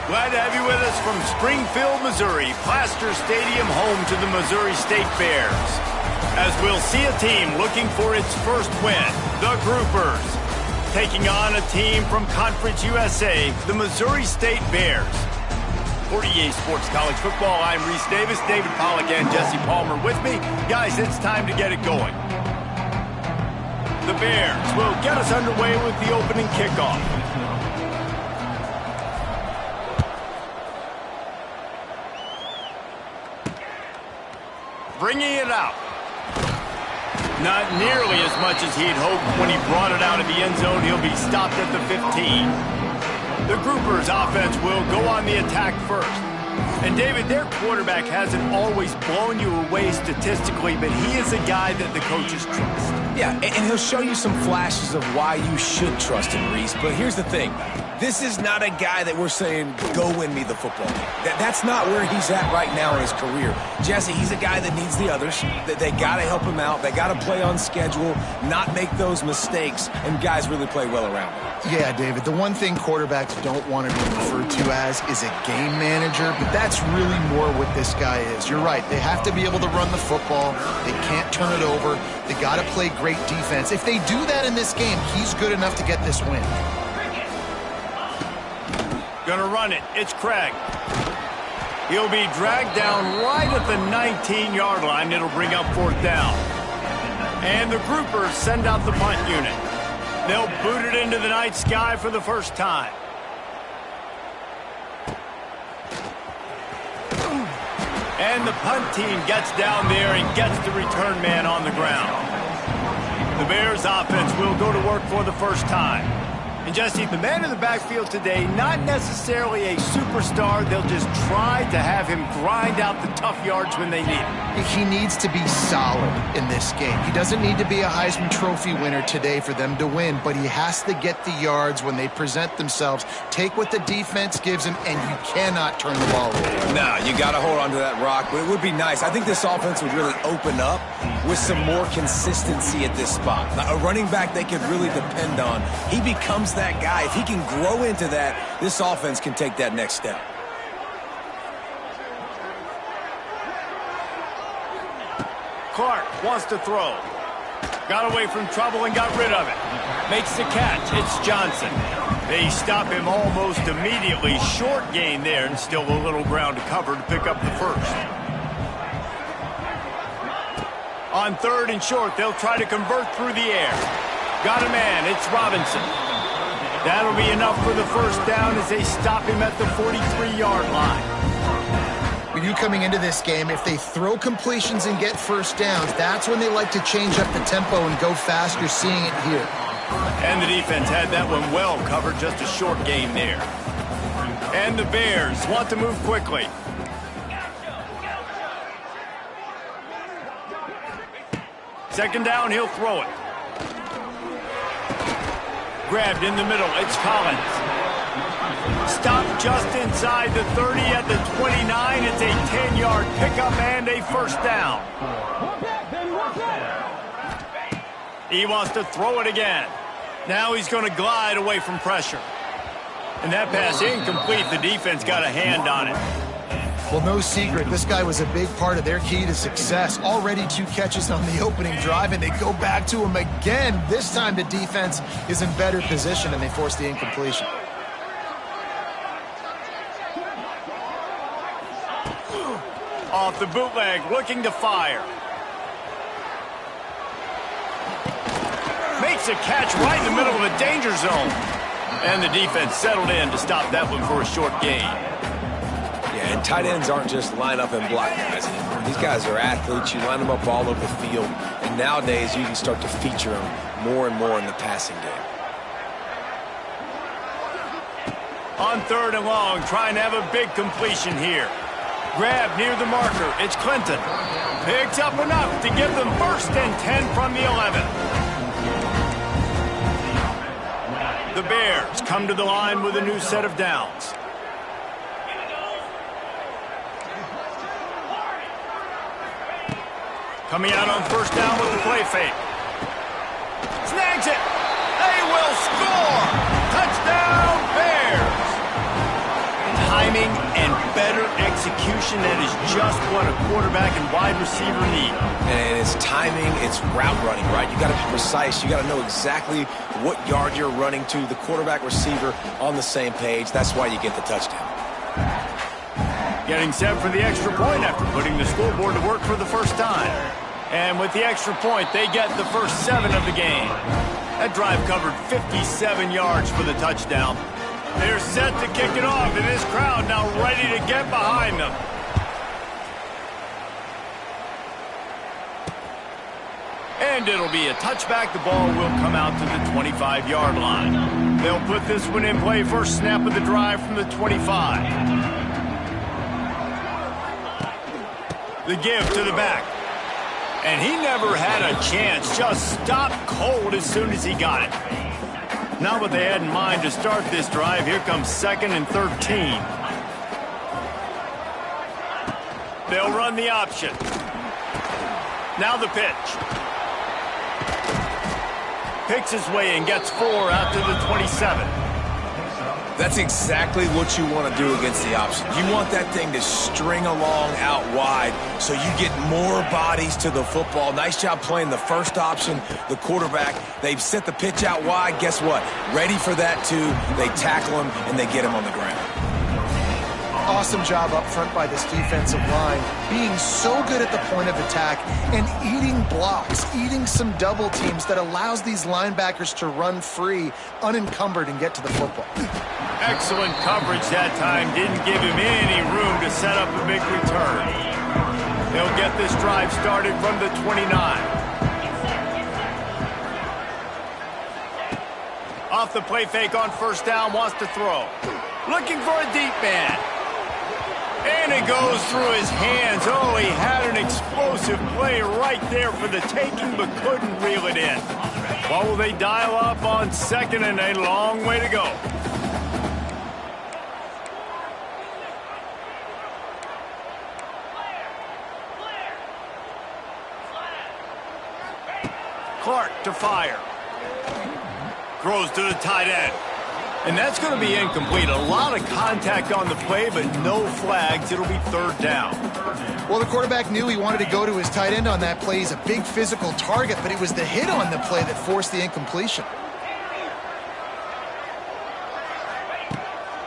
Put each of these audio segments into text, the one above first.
Glad to have you with us from Springfield, Missouri, Plaster Stadium, home to the Missouri State Bears. As we'll see a team looking for its first win, the Groupers, taking on a team from Conference USA, the Missouri State Bears. For EA Sports College Football, I'm Reese Davis, David Pollack, and Jesse Palmer with me. Guys, it's time to get it going. The Bears will get us underway with the opening kickoff. Bringing it out. Not nearly as much as he'd hoped when he brought it out of the end zone. He'll be stopped at the 15. The Groupers offense will go on the attack first. And David, their quarterback hasn't always blown you away statistically, but he is a guy that the coaches trust. Yeah, and he'll show you some flashes of why you should trust him, Reese. But here's the thing. This is not a guy that we're saying, go win me the football game. That's not where he's at right now in his career. Jesse, he's a guy that needs the others. They got to help him out. They got to play on schedule, not make those mistakes, and guys really play well around him. Yeah, David, the one thing quarterbacks don't want to be referred to as is a game manager, but that's really more what this guy is. You're right. They have to be able to run the football. They can't turn it over. They got to play great defense. If they do that in this game, he's good enough to get this win. Gonna run it. It's Craig. He'll be dragged down right at the 19-yard line. It'll bring up fourth down. And the Groupers send out the punt unit. They'll boot it into the night sky for the first time. And the punt team gets down there and gets the return man on the ground. The Bears offense will go to work for the first time. And Jesse, the man in the backfield today, not necessarily a superstar. They'll just try to have him grind out the tough yards when they need it. He needs to be solid in this game. He doesn't need to be a Heisman Trophy winner today for them to win, but he has to get the yards when they present themselves. Take what the defense gives him, and you cannot turn the ball over. No, you got to hold on to that rock, but it would be nice. I think this offense would really open up with some more consistency at this spot. A running back they could really depend on. He becomes that guy. If he can grow into that, this offense can take that next step. Clark wants to throw. Got away from trouble and got rid of it. Makes the catch. It's Johnson. They stop him almost immediately. Short gain there and still a little ground to cover to pick up the first. On third and short, they'll try to convert through the air. Got a man. It's Robinson. That'll be enough for the first down as they stop him at the 43-yard line. When you coming into this game, if they throw completions and get first downs, that's when they like to change up the tempo and go fast. You're seeing it here. And the defense had that one well covered, just a short gain there. And the Bears want to move quickly. Second down, he'll throw it. Grabbed in the middle, it's Collins. Stopped just inside the 30 at the 29. It's a 10-yard pickup and a first down. He wants to throw it again. Now he's going to glide away from pressure. And that pass incomplete. The defense got a hand on it. Well, no secret, this guy was a big part of their key to success. Already 2 catches on the opening drive, and they go back to him again. This time the defense is in better position, and they force the incompletion. Off the bootleg, looking to fire. Makes a catch right in the middle of a danger zone. And the defense settled in to stop that one for a short gain. Yeah, and tight ends aren't just line up and block guys anymore. These guys are athletes. You line them up all over the field. And nowadays, you can start to feature them more and more in the passing game. On third and long, trying to have a big completion here. Grab near the marker. It's Clinton. Picks up enough to give them first and 10 from the 11. The Bears come to the line with a new set of downs. Coming out on first down with the play fake. Snags it. They will score. Touchdown, Bears. timing and better execution. That is just what a quarterback and wide receiver need. And it's timing, it's route running, right? You got to be precise. You got to know exactly what yard you're running to. The quarterback receiver on the same page. That's why you get the touchdown. Getting set for the extra point after putting the scoreboard to work for the first time. And with the extra point, they get the first 7 of the game. That drive covered 57 yards for the touchdown. They're set to kick it off, and this crowd now ready to get behind them. And it'll be a touchback. The ball will come out to the 25-yard line. They'll put this one in play. First snap of the drive from the 25. The give to the back. And he never had a chance. Just stopped cold as soon as he got it. Not what they had in mind to start this drive. Here comes 2nd and 13. They'll run the option. Now the pitch. Picks his way and gets 4 out to the 27. That's exactly what you want to do against the option. You want that thing to string along out wide so you get more bodies to the football. Nice job playing the first option, the quarterback. They've sent the pitch out wide. Guess what? Ready for that, too. They tackle him, and they get him on the ground. Awesome job up front by this defensive line, being so good at the point of attack and eating blocks, eating some double teams that allows these linebackers to run free, unencumbered, and get to the football. Excellent coverage that time. Didn't give him any room to set up a big return. They'll get this drive started from the 29. Off the play fake on first down, wants to throw. Looking for a deep man. And it goes through his hands. Oh, he had an explosive play right there for the taking, but couldn't reel it in. What will they dial up on 2nd and a long way to go? Clark to fire. Throws to the tight end. And that's going to be incomplete. A lot of contact on the play, but no flags. It'll be 3rd down. Well, the quarterback knew he wanted to go to his tight end on that play. He's a big physical target, but it was the hit on the play that forced the incompletion.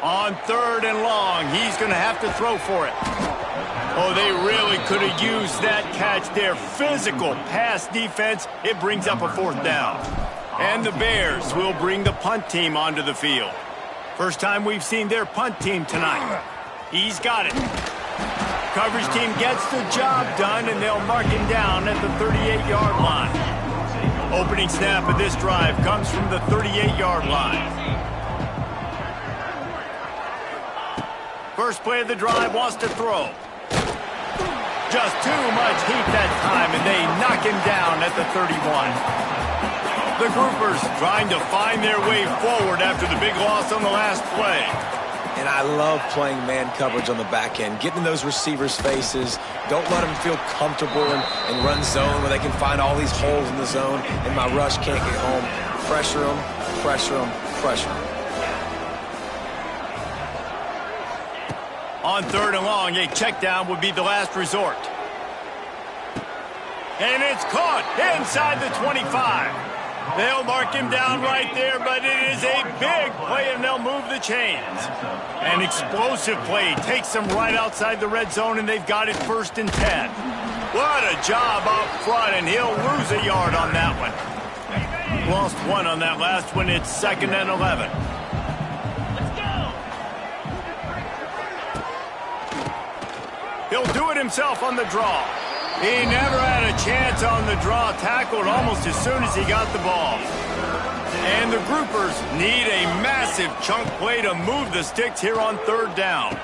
On 3rd and long, he's going to have to throw for it. Oh, they really could have used that catch there. Physical pass defense. It brings up a 4th down. And the Bears will bring the punt team onto the field. First time we've seen their punt team tonight. He's got it. Coverage team gets the job done, and they'll mark him down at the 38-yard line. Opening snap of this drive comes from the 38-yard line. First play of the drive, wants to throw. Just too much heat that time, and they knock him down at the 31. The Groupers trying to find their way forward after the big loss on the last play. And I love playing man coverage on the back end, getting in those receivers' faces. Don't let them feel comfortable and run zone where they can find all these holes in the zone, and my rush can't get home. Pressure them, pressure them, pressure them. On 3rd and long, a check down would be the last resort. And it's caught inside the 25. They'll mark him down right there, but it is a big play, and they'll move the chains. An explosive play takes them right outside the red zone, and they've got it 1st and 10. What a job up front, and he'll lose a yard on that one. Lost 1 on that last one. It's 2nd and 11. He'll do it himself on the draw. He never had a chance on the draw, tackled almost as soon as he got the ball. And the Groupers need a massive chunk play to move the sticks here on 3rd down.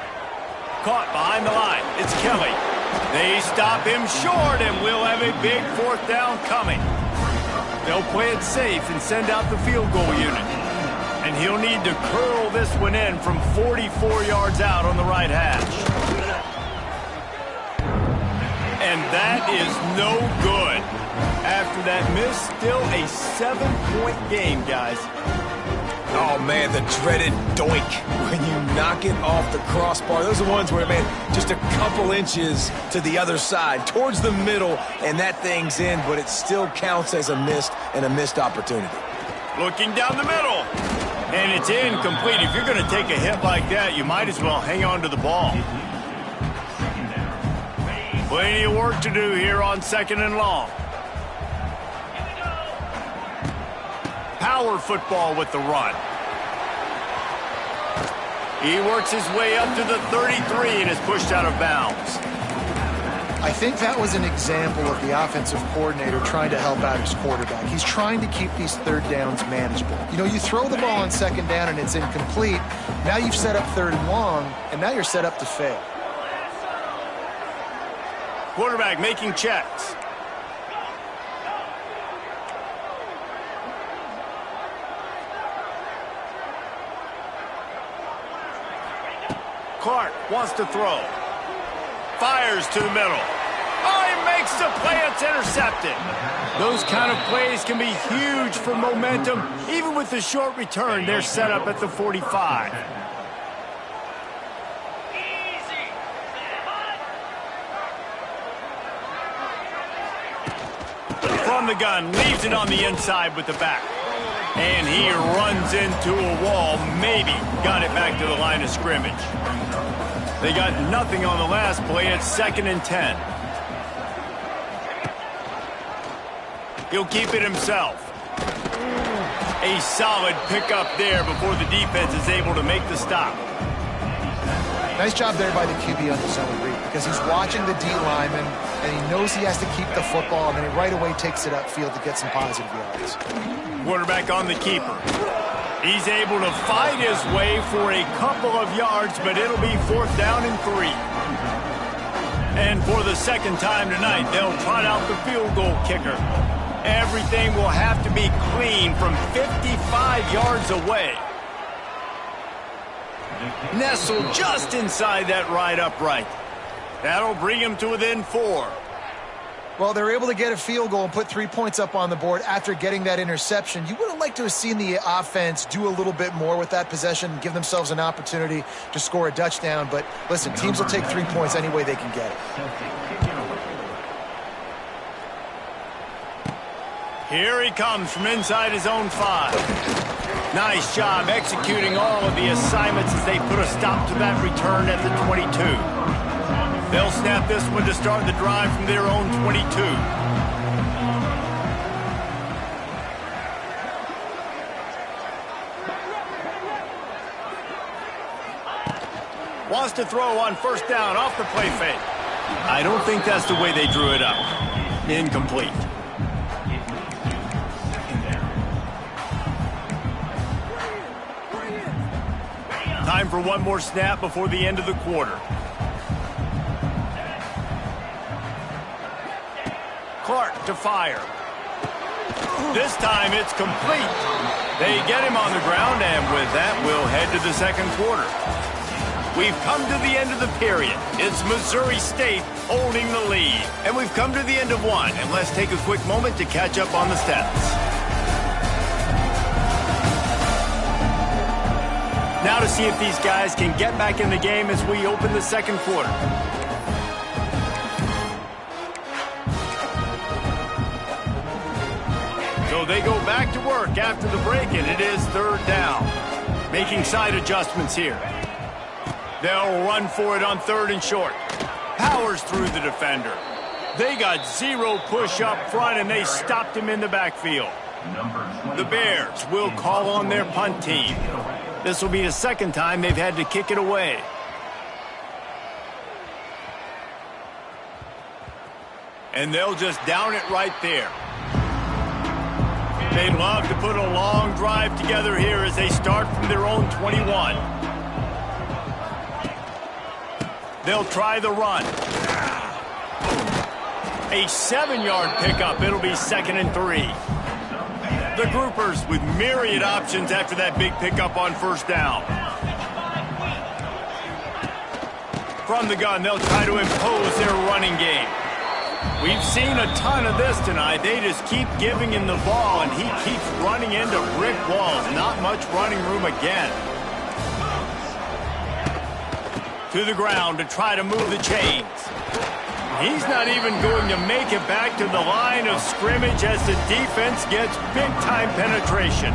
Caught behind the line. It's Kelly. They stop him short, and we'll have a big 4th down coming. They'll play it safe and send out the field goal unit. And he'll need to curl this one in from 44 yards out on the right hash. And that is no good. After that miss, still a 7-point game, guys. Oh, man, the dreaded doink when you knock it off the crossbar. Those are the ones where, man, just a couple inches to the other side, towards the middle, and that thing's in, but it still counts as a missed opportunity. Looking down the middle. And it's incomplete. If you're going to take a hit like that, you might as well hang on to the ball. Plenty of work to do here on 2nd and long. Power football with the run. He works his way up to the 33 and is pushed out of bounds. I think that was an example of the offensive coordinator trying to help out his quarterback. He's trying to keep these 3rd downs manageable. You know, you throw the ball on 2nd down and it's incomplete. Now you've set up 3rd and long, and now you're set up to fail. Quarterback making checks. Clark wants to throw. Fires to the middle. Oh, he makes the play. It's intercepted. Those kind of plays can be huge for momentum. Even with the short return, they're set up at the 45. From the gun, leaves it on the inside with the back. And he runs into a wall. Maybe got it back to the line of scrimmage. They got nothing on the last play. It's 2nd and 10. He'll keep it himself. A solid pickup there before the defense is able to make the stop. Nice job there by the QB on the zone read, because he's watching the D lineman, and he knows he has to keep the football, and then he right away takes it upfield to get some positive yards. Quarterback on the keeper. He's able to fight his way for a couple of yards, but it'll be 4th down and 3. And for the 2nd time tonight, they'll trot out the field goal kicker. Everything will have to be clean from 55 yards away. Nestled just inside that right upright. That'll bring him to within 4. Well, they're able to get a field goal and put 3 points up on the board after getting that interception. You would have liked to have seen the offense do a little bit more with that possession and give themselves an opportunity to score a touchdown. But listen, teams will take 3 points any way they can get it. Here he comes from inside his own 5. Nice job executing all of the assignments as they put a stop to that return at the 22. They'll snap this one to start the drive from their own 22. Wants to throw on 1st down off the play fake. I don't think that's the way they drew it up. Incomplete. Time for one more snap before the end of the quarter. Clark to fire. This time it's complete. They get him on the ground, and with that, we'll head to the 2nd quarter. We've come to the end of the period. It's Missouri State holding the lead. And we've come to the end of one, and let's take a quick moment to catch up on the stats. Now to see if these guys can get back in the game as we open the 2nd quarter. So they go back to work after the break, and it is 3rd down. Making side adjustments here. They'll run for it on 3rd and short. Powers through the defender. They got 0 push up front, and they stopped him in the backfield. The Bears will call on their punt team. This will be the 2nd time they've had to kick it away. And they'll just down it right there. They'd love to put a long drive together here as they start from their own 21. They'll try the run. A 7-yard pickup. It'll be 2nd and 3. The Groupers with myriad options after that big pickup on 1st down. From the gun, they'll try to impose their running game. We've seen a ton of this tonight. They just keep giving him the ball, and he keeps running into brick walls. Not much running room again. To the ground to try to move the chains. He's not even going to make it back to the line of scrimmage as the defense gets big-time penetration.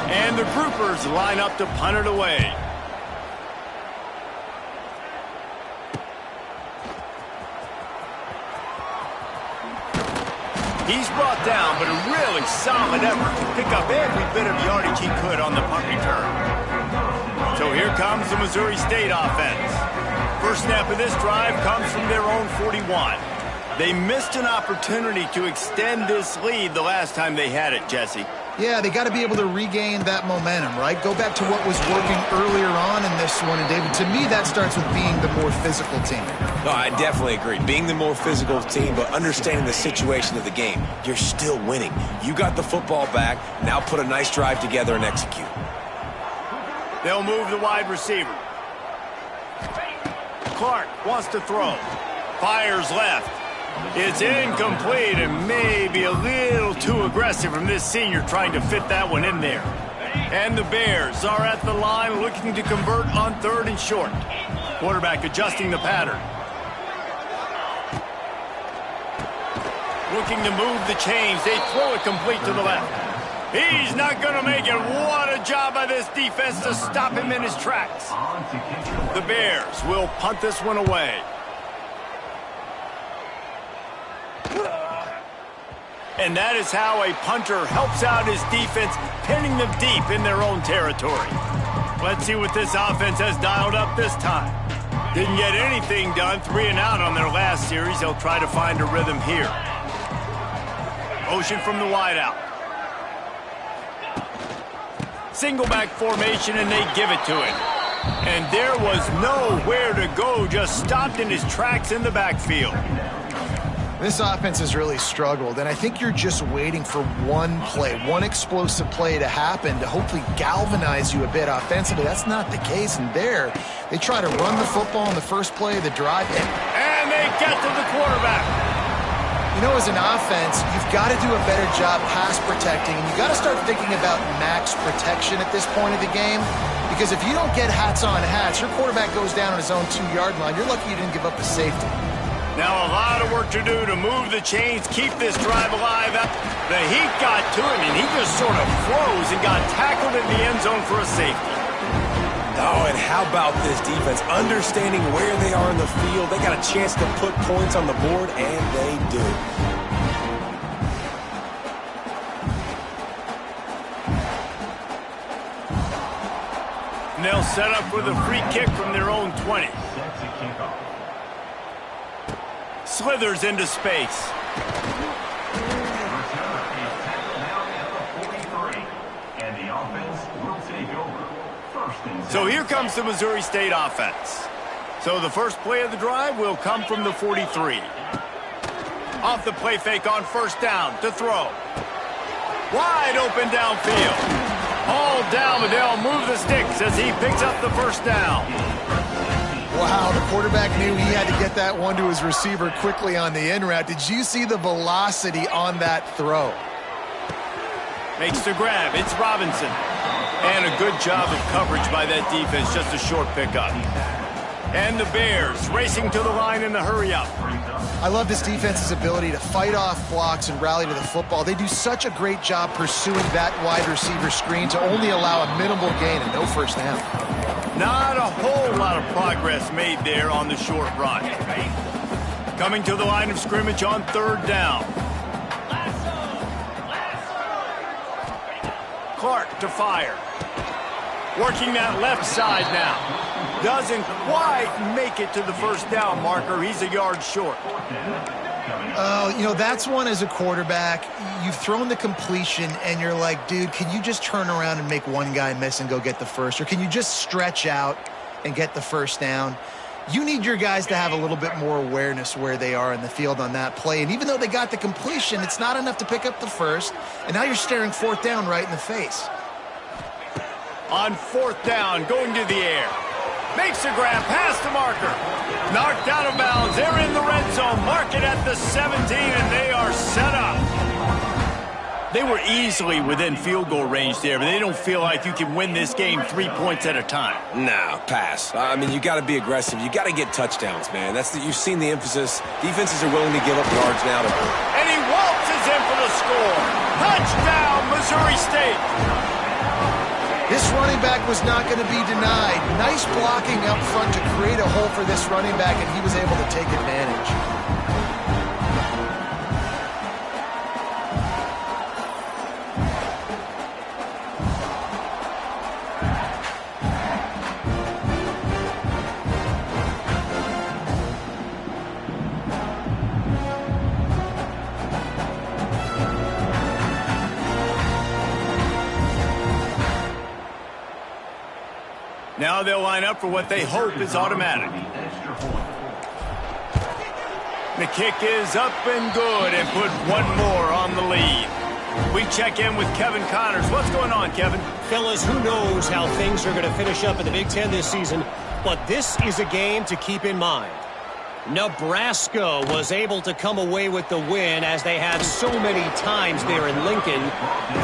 And the groupers line up to punt it away. He's brought down, but a really solid effort to pick up every bit of yardage he could on the punt return. So here comes the Missouri State offense. First snap of this drive comes from their own 41. They missed an opportunity to extend this lead the last time they had it, Jesse. Yeah, they got to be able to regain that momentum, right? Go back to what was working earlier on in this one. And, David, to me, that starts with being the more physical team. No, I definitely agree. Being the more physical team, but understanding the situation of the game. You're still winning. You got the football back. Now put a nice drive together and execute. They'll move the wide receiver. Clark wants to throw. Fires left. It's incomplete and maybe a little too aggressive from this senior trying to fit that one in there. And the Bears are at the line looking to convert on 3rd and short. Quarterback adjusting the pattern. Looking to move the chains. They throw it complete to the left. He's not going to make it. What a job by this defense to stop him in his tracks. The Bears will punt this one away. And that is how a punter helps out his defense, pinning them deep in their own territory. Let's see what this offense has dialed up this time. Didn't get anything done, 3 and out on their last series. They'll try to find a rhythm here. Motion from the wideout. Single back formation, and they give it to him. And there was nowhere to go, just stopped in his tracks in the backfield. This offense has really struggled, and I think you're just waiting for one play, one explosive play to happen to hopefully galvanize you a bit offensively. That's not the case, and there, they try to run the football in the first play of the drive. And they get to the quarterback. You know, as an offense, you've got to do a better job pass protecting, and you've got to start thinking about max protection at this point of the game, because if you don't get hats on hats, your quarterback goes down on his own 2-yard line. You're lucky you didn't give up a safety. Now a lot of work to do to move the chains, keep this drive alive. The heat got to him, and he just sort of froze and got tackled in the end zone for a safety. Oh, and how about this defense? Understanding where they are in the field. They got a chance to put points on the board, and they do. And they'll set up with a free kick from their own 20. Slithers into space. So here comes the Missouri State offense. So the first play of the drive will come from the 43. Off the play fake on first down to throw. Wide open downfield. All down, but they'll move the sticks as he picks up the first down. Wow, the quarterback knew he had to get that one to his receiver quickly on the in route. Did you see the velocity on that throw? Makes the grab. It's Robinson. And a good job of coverage by that defense. Just a short pickup. And the Bears racing to the line in the hurry-up. I love this defense's ability to fight off blocks and rally to the football. They do such a great job pursuing that wide receiver screen to only allow a minimal gain and no first down. Not a whole lot of progress made there on the short run. Coming to the line of scrimmage on 3rd down. Clark to fire. Working that left side now. Doesn't quite make it to the first down marker. He's a yard short. You know, that's one as a quarterback. You've thrown the completion, and you're like, dude, can you just turn around and make one guy miss and go get the first? Or can you just stretch out and get the first down? You need your guys to have a little bit more awareness where they are in the field on that play. And even though they got the completion, it's not enough to pick up the first. And now you're staring 4th down right in the face. On 4th down, going to the air. Makes a grab past the marker. Knocked out of bounds. They're in the red zone. Mark it at the 17, and they are set up. They were easily within field goal range there, but they don't feel like you can win this game 3 points at a time. Nah, pass. I mean, you got to be aggressive. You got to get touchdowns, man. You've seen the emphasis. Defenses are willing to give up yards now. And he waltzes in for the score. Touchdown, Missouri State. This running back was not going to be denied. Nice blocking up front to create a hole for this running back, and he was able to take advantage. Now they'll line up for what they hope is automatic. The kick is up and good and put one more on the lead. We check in with Kevin Connors. What's going on, Kevin? Fellas, who knows how things are going to finish up in the Big Ten this season, but this is a game to keep in mind. Nebraska was able to come away with the win as they had so many times there in Lincoln,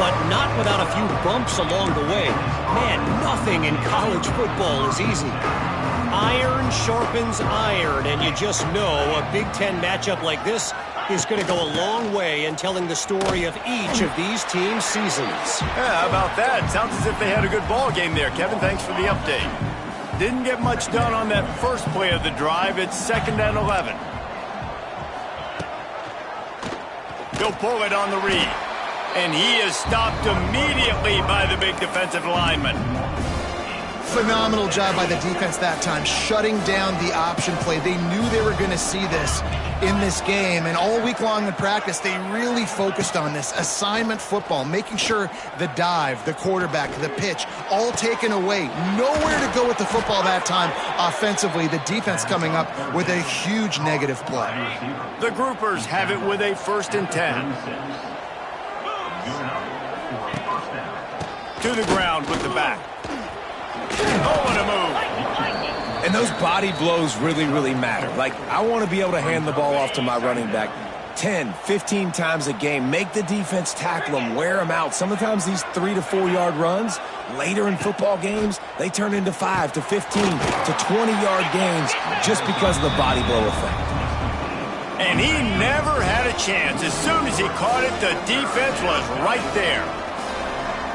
but not without a few bumps along the way. Man, nothing in college football is easy. Iron sharpens iron, and you just know a Big Ten matchup like this is going to go a long way in telling the story of each of these teams' seasons. Yeah, how about that? Sounds as if they had a good ball game there, Kevin. Thanks for the update. Didn't get much done on that first play of the drive. It's 2nd and 11. He'll pull it on the read. And he is stopped immediately by the big defensive lineman. Phenomenal job by the defense that time, shutting down the option play. They knew they were going to see this in this game, and all week long in practice, they really focused on this assignment football, making sure the dive, the quarterback, the pitch, all taken away. Nowhere to go with the football that time offensively. The defense coming up with a huge negative play. The Groupers have it with a 1st and 10. To the ground with the back. Oh, what a move. And those body blows really, really matter. Like, I want to be able to hand the ball off to my running back 10, 15 times a game. Make the defense tackle them, wear them out. Sometimes these 3 to 4 yard runs, later in football games, they turn into 5 to 15 to 20-yard gains just because of the body blow effect. And he never had a chance. As soon as he caught it, the defense was right there.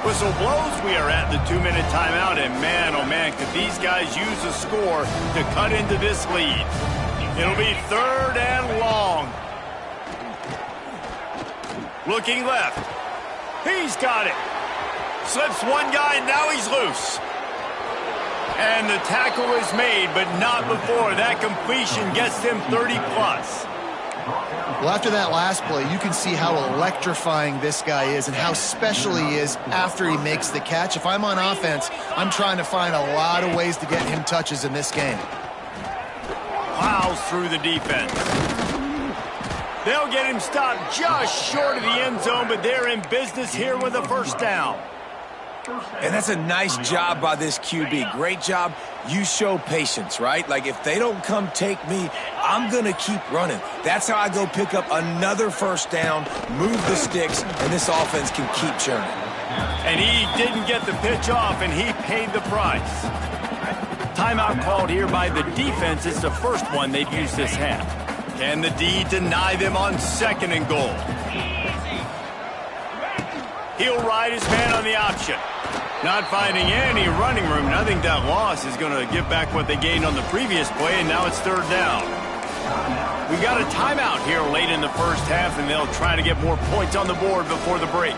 Whistle blows, we are at the 2-minute timeout, and man, oh man, could these guys use a score to cut into this lead. It'll be 3rd and long. Looking left. He's got it. Slips one guy, now he's loose. And the tackle is made, but not before. That completion gets them 30+. Well, after that last play, you can see how electrifying this guy is and how special he is after he makes the catch. If I'm on offense, I'm trying to find a lot of ways to get him touches in this game. Plows through the defense. They'll get him stopped just short of the end zone, but they're in business here with a 1st down. And that's a nice job by this QB. Great job. You show patience, right? Like, if they don't come take me, I'm going to keep running. That's how I go pick up another 1st down, move the sticks, and this offense can keep churning. And he didn't get the pitch off, and he paid the price. Timeout called here by the defense. It's the first one they've used this half. Can the D deny them on 2nd and goal? He'll ride his man on the option. Not finding any running room. I think that loss is going to give back what they gained on the previous play, and now it's 3rd down. We got a timeout here late in the first half, and they'll try to get more points on the board before the break.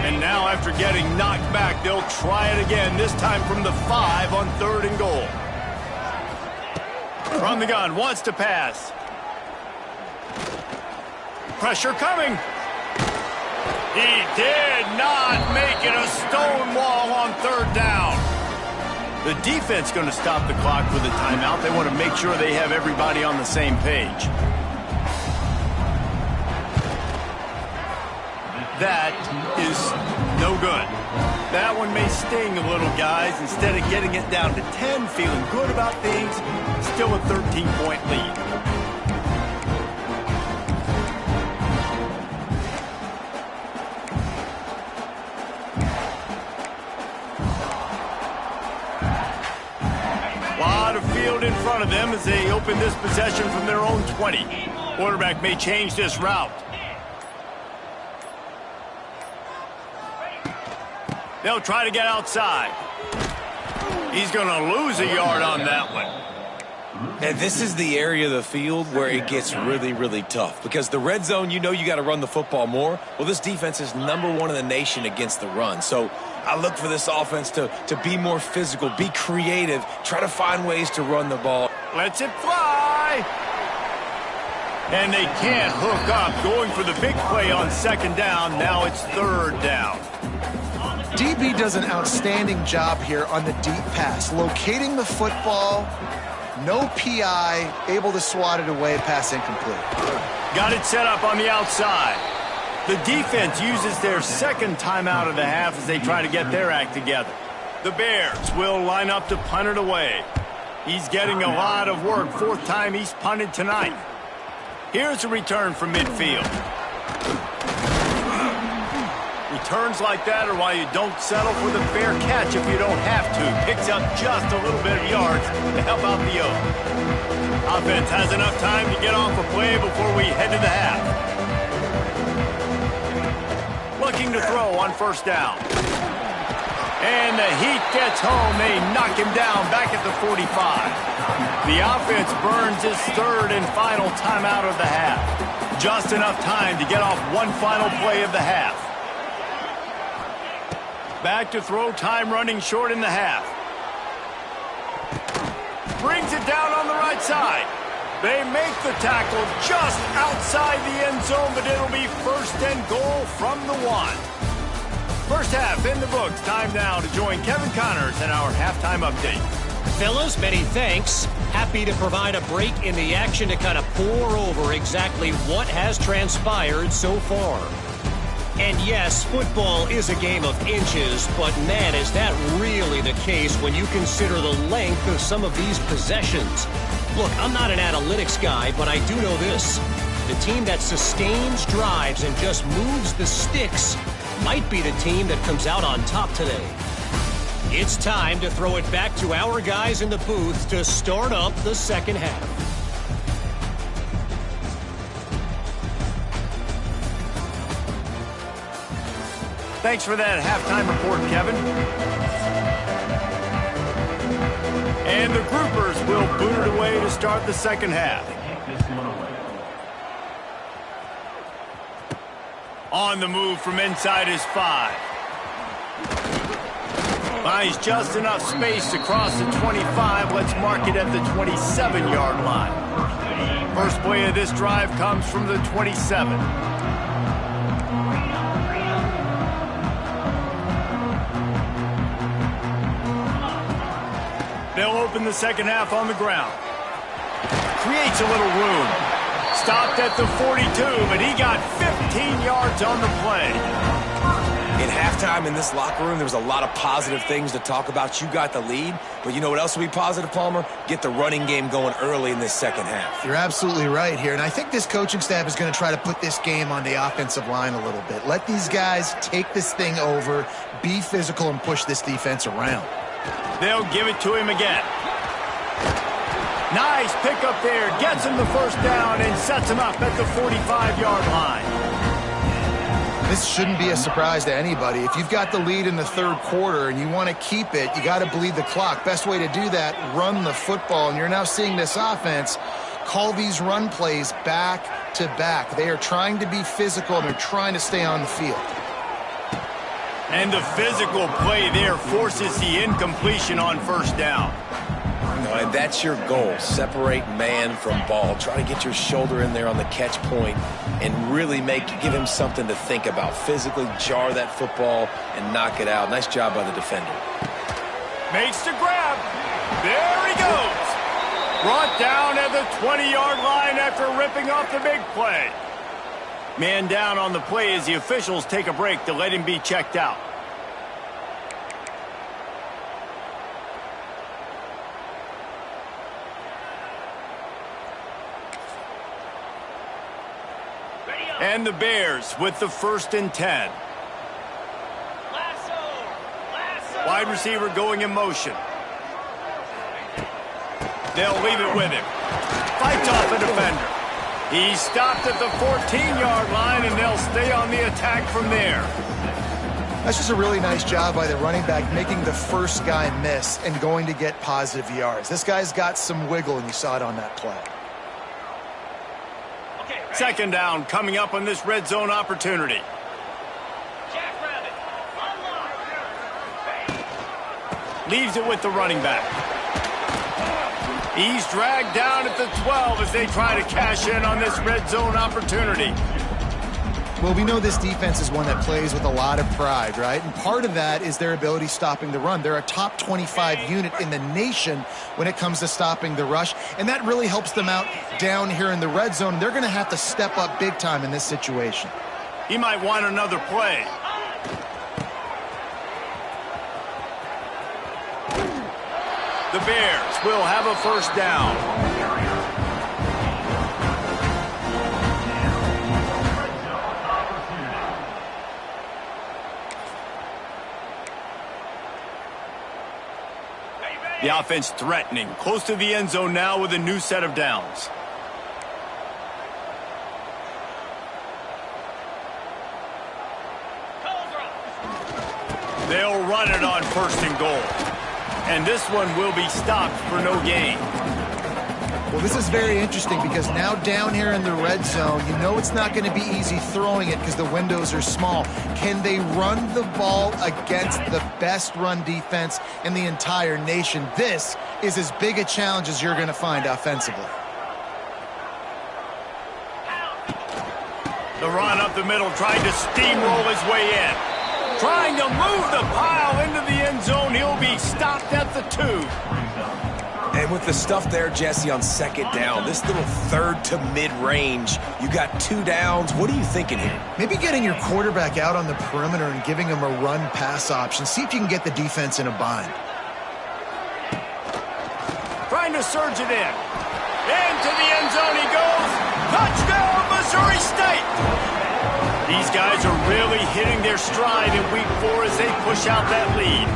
And now, after getting knocked back, they'll try it again, this time from the 5 on 3rd and goal. From the gun, wants to pass. Pressure coming. He did not make it a stone wall on 3rd down. The defense going to stop the clock with a timeout. They want to make sure they have everybody on the same page. That is No good. That one may sting a little, guys. Instead of getting it down to 10, feeling good about things, still a 13-point lead. In front of them as they open this possession from their own 20. Quarterback may change this route. They'll try to get outside. He's going to lose a yard on that one. And this is the area of the field where it gets really, really tough. Because the red zone, you know you got to run the football more. Well, this defense is #1 in the nation against the run. So I look for this offense to be more physical, be creative, try to find ways to run the ball. Lets it fly. And they can't hook up. Going for the big play on second down. Now it's third down. DB does an outstanding job here on the deep pass. Locating the football, no PI, able to swat it away, pass incomplete. Got it set up on the outside. The defense uses their second timeout of the half as they try to get their act together. The Bears will line up to punt it away. He's getting a lot of work. Fourth time he's punted tonight. Here's a return from midfield. Returns like that are why you don't settle for the fair catch if you don't have to. Picks up just a little bit of yards to help out the O. Offense has enough time to get off a play before we head to the half. Looking to throw on first down. And the heat gets home. They knock him down back at the 45. The offense burns his third and final timeout of the half. Just enough time to get off one final play of the half. Back to throw, time running short in the half. Brings it down on the right side. They make the tackle just outside the end zone, but it'll be first and goal from the 1. First half in the books. Time now to join Kevin Connors in our halftime update. Fellas, many thanks. Happy to provide a break in the action to kind of pour over exactly what has transpired so far. And yes, football is a game of inches, but man, is that really the case when you consider the length of some of these possessions. Look, I'm not an analytics guy, but I do know this. The team that sustains drives and just moves the sticks might be the team that comes out on top today. It's time to throw it back to our guys in the booth to start up the second half. Thanks for that halftime report, Kevin. And the Groupers will boot it away to start the second half. On the move from inside his 5. Finds just enough space to cross the 25. Let's mark it at the 27-yard line. First play of this drive comes from the 27. They'll open the second half on the ground. Creates a little room. Stopped at the 42, but he got 15 yards on the play. In halftime in this locker room, there was a lot of positive things to talk about. You got the lead, but you know what else will be positive, Palmer? Get the running game going early in this second half. You're absolutely right here, and I think this coaching staff is going to try to put this game on the offensive line a little bit. Let these guys take this thing over, be physical, and push this defense around. They'll give it to him again. Nice pick up there. Gets him the first down and sets him up at the 45-yard line. This shouldn't be a surprise to anybody. If you've got the lead in the third quarter and you want to keep it, you got to bleed the clock. Best way to do that, run the football. And you're now seeing this offense call these run plays back to back. They are trying to be physical, and they're trying to stay on the field. And the physical play there forces the incompletion on first down. And that's your goal. Separate man from ball. Try to get your shoulder in there on the catch point and really give him something to think about. Physically jar that football and knock it out. Nice job by the defender. Makes the grab. There he goes. Brought down at the 20-yard line after ripping off the big play. Man down on the play as the officials take a break to let him be checked out. And the Bears with the 1st and 10. Wide receiver going in motion. They'll leave it with him. Fights off a defender. He's stopped at the 14-yard line, and they'll stay on the attack from there. That's just a really nice job by the running back, making the first guy miss and going to get positive yards. This guy's got some wiggle, and you saw it on that play. 2nd down coming up on this red zone opportunity. Leaves it with the running back. He's dragged down at the 12 as they try to cash in on this red zone opportunity. Well, we know this defense is one that plays with a lot of pride, right? And part of that is their ability stopping the run. They're a top 25 unit in the nation when it comes to stopping the rush, and that really helps them out down here in the red zone. They're going to have to step up big time in this situation. He might want another play. The Bears will have a 1st down. The offense threatening, close to the end zone now with a new set of downs. They'll run it on 1st and goal. And this one will be stopped for no gain. Well, this is very interesting because now down here in the red zone, you know it's not going to be easy throwing it because the windows are small. Can they run the ball against the best run defense in the entire nation? This is as big a challenge as you're going to find offensively. The run up the middle, trying to steamroll his way in. Trying to move the pile into the end zone. He'll be stopped at the 2. And with the stuff there, Jesse, on 2nd down, this little 3rd to mid-range, you got 2 downs. What are you thinking here? Maybe getting your quarterback out on the perimeter and giving him a run-pass option. See if you can get the defense in a bind. Trying to surge it in. Into the end zone he goes. Touchdown, Missouri State! These guys are really hitting their stride in week 4 as they push out that lead.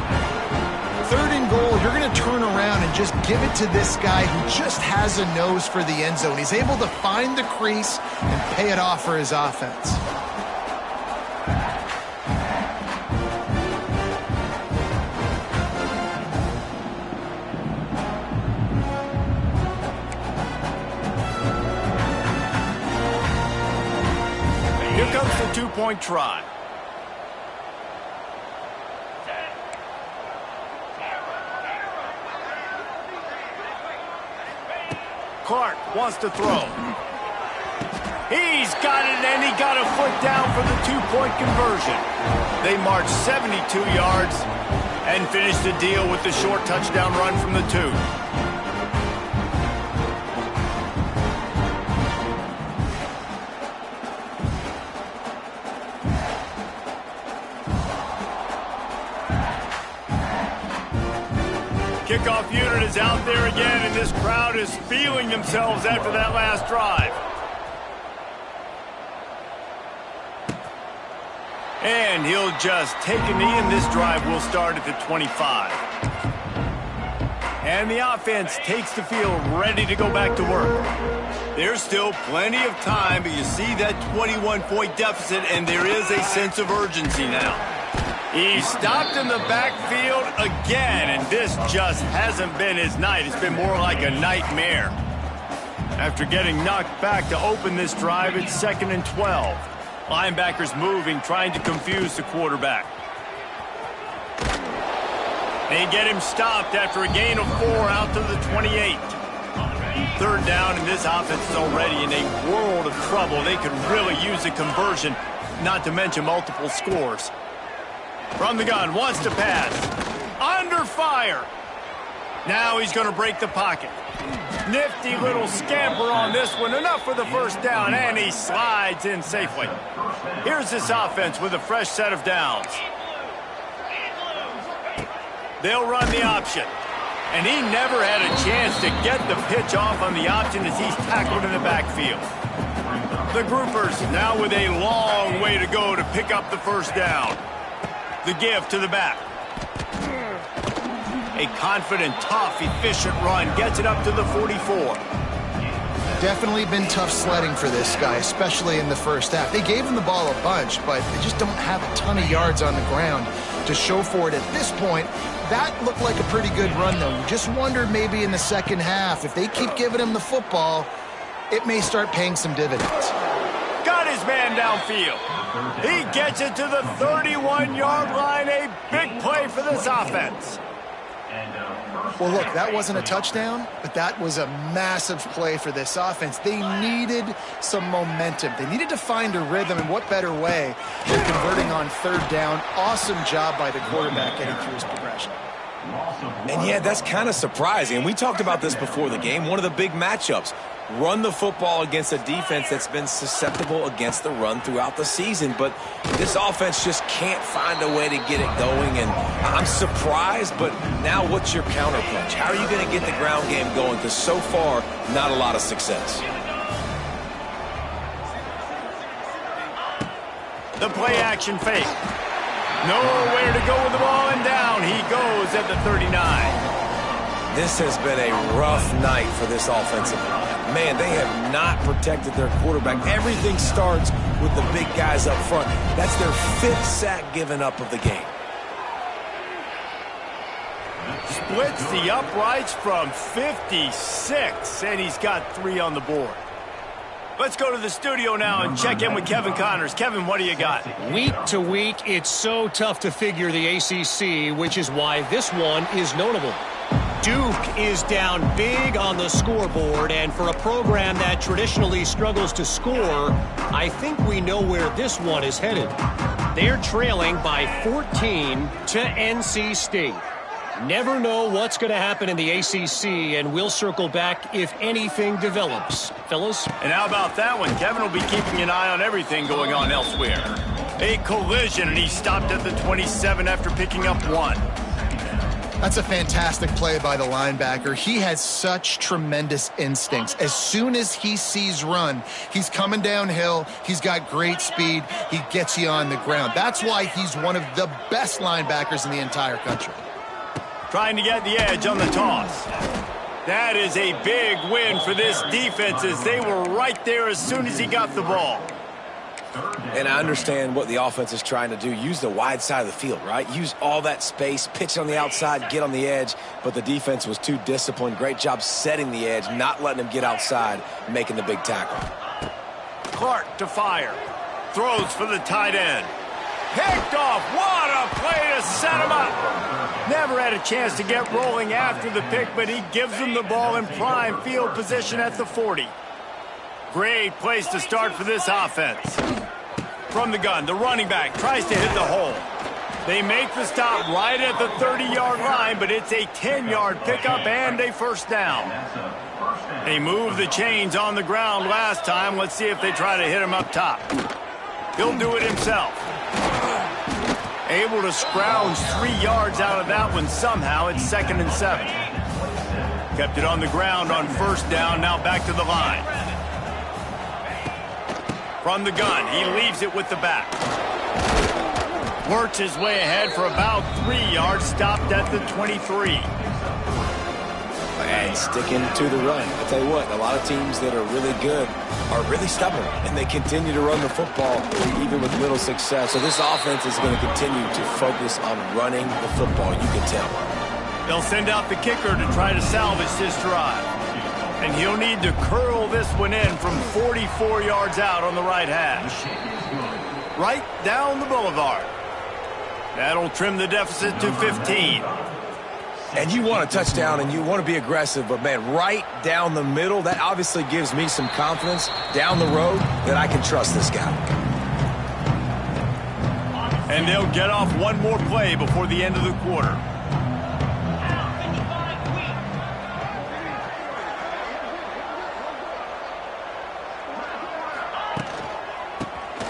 3rd and goal, you're going to turn around and just give it to this guy who just has a nose for the end zone. He's able to find the crease and pay it off for his offense. Here comes the 2-point try. Clark wants to throw. He's got it, and he got a foot down for the 2-point conversion. They march 72 yards and finish the deal with the short touchdown run from the 2. Kickoff unit is out there again, and this crowd is feeling themselves after that last drive. And he'll just take a knee, and this drive will start at the 25. And the offense takes the field ready to go back to work. There's still plenty of time, but you see that 21-point deficit, and there is a sense of urgency now. He's stopped in the backfield again, and this just hasn't been his night. It's been more like a nightmare. After getting knocked back to open this drive, it's 2nd and 12. Linebackers moving, trying to confuse the quarterback. They get him stopped after a gain of 4 out to the 28. 3rd down, and this offense is already in a world of trouble. They could really use a conversion, not to mention multiple scores. From the gun, wants to pass. Under fire. Now he's going to break the pocket. Nifty little scamper on this one. Enough for the 1st down, and he slides in safely. Here's this offense with a fresh set of downs. They'll run the option. And he never had a chance to get the pitch off on the option as he's tackled in the backfield. The Groupers now with a long way to go to pick up the first down. The give to the back. A confident, tough, efficient run gets it up to the 44. Definitely been tough sledding for this guy, especially in the first half. They gave him the ball a bunch, but they just don't have a ton of yards on the ground to show for it at this point. That looked like a pretty good run, though. You just wondered maybe in the second half, if they keep giving him the football, it may start paying some dividends. Got his man downfield. He gets it to the 31-yard line. A big play for this offense. Well, look, that wasn't a touchdown, but that was a massive play for this offense. They needed some momentum. They needed to find a rhythm, and what better way than converting on third down. Awesome job by the quarterback getting through his progression. And yeah, that's kind of surprising. We talked about this before the game. One of the big matchups. Run the football against a defense that's been susceptible against the run throughout the season. But this offense just can't find a way to get it going. And I'm surprised, but now what's your counterpunch? How are you going to get the ground game going? Because so far, not a lot of success. The play action fake. Nowhere to go with the ball, and down he goes at the 39. This has been a rough night for this offensive line. Man, they have not protected their quarterback. Everything starts with the big guys up front. That's their 5th sack given up of the game. Splits the uprights from 56, and he's got 3 on the board. Let's go to the studio now and check in with Kevin Connors. Kevin, what do you got? Week to week, it's so tough to figure the ACC, which is why this one is notable. Duke is down big on the scoreboard, and for a program that traditionally struggles to score, I think we know where this one is headed. They're trailing by 14 to NC State. Never know what's going to happen in the ACC, and we'll circle back if anything develops. Fellas? And how about that one? Kevin will be keeping an eye on everything going on elsewhere. A collision, and he stopped at the 27 after picking up 1. That's a fantastic play by the linebacker. He has such tremendous instincts. As soon as he sees run, he's coming downhill. He's got great speed. He gets you on the ground. That's why he's one of the best linebackers in the entire country. Trying to get the edge on the toss. That is a big win for this defense as they were right there as soon as he got the ball. And I understand what the offense is trying to do. Use the wide side of the field, right? Use all that space, pitch on the outside, get on the edge. But the defense was too disciplined. Great job setting the edge, not letting him get outside, making the big tackle. Clark to fire. Throws for the tight end. Picked off. What a play to set him up. Never had a chance to get rolling after the pick, but he gives him the ball in prime field position at the 40. Great place to start for this offense. From the gun, the running back tries to hit the hole. They make the stop right at the 30-yard line, but it's a 10-yard pickup and a first down. They moved the chains on the ground last time. Let's see if they try to hit him up top. He'll do it himself. Able to scrounge 3 yards out of that one somehow. It's 2nd and 7. Kept it on the ground on first down. Now back to the line. From the gun, he leaves it with the back. Works his way ahead for about 3 yards, stopped at the 23. And sticking to the run. I tell you what, a lot of teams that are really good are really stubborn, and they continue to run the football even with little success. So this offense is going to continue to focus on running the football, you can tell. They'll send out the kicker to try to salvage this drive. And he'll need to curl this one in from 44 yards out on the right hash. Right down the boulevard. That'll trim the deficit to 15. And you want a touchdown and you want to be aggressive, but man, right down the middle, that obviously gives me some confidence down the road that I can trust this guy. And they'll get off one more play before the end of the quarter.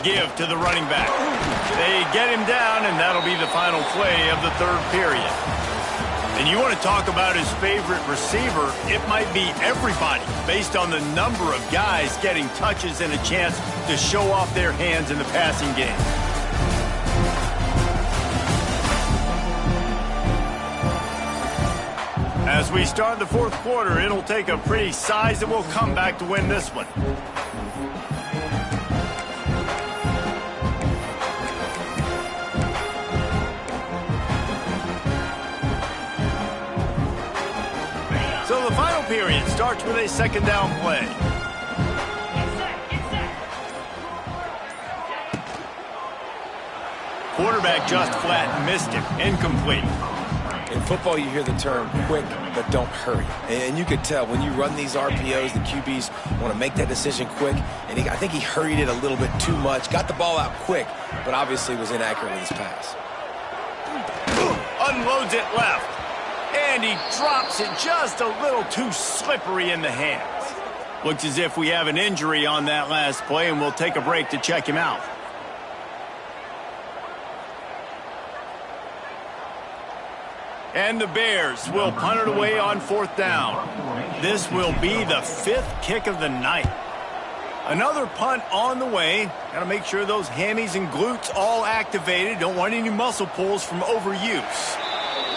Give to the running back. They get him down, and that'll be the final play of the third period. And you want to talk about his favorite receiver, it might be everybody based on the number of guys getting touches and a chance to show off their hands in the passing game. As we start the fourth quarter, it'll take a pretty sizable comeback to win this one. So the final period starts with a second down play. Quarterback just flat missed him. Incomplete. In football, you hear the term quick, but don't hurry. And you could tell when you run these RPOs, the QBs want to make that decision quick. And I think he hurried it a little bit too much. Got the ball out quick, but obviously was inaccurate with his pass. Unloads it left. And he drops it just a little too slippery in the hands. Looks as if we have an injury on that last play, and we'll take a break to check him out. And the Bears will punt it away on fourth down. This will be the fifth kick of the night. Another punt on the way. Got to make sure those hammies and glutes all activated. Don't want any muscle pulls from overuse.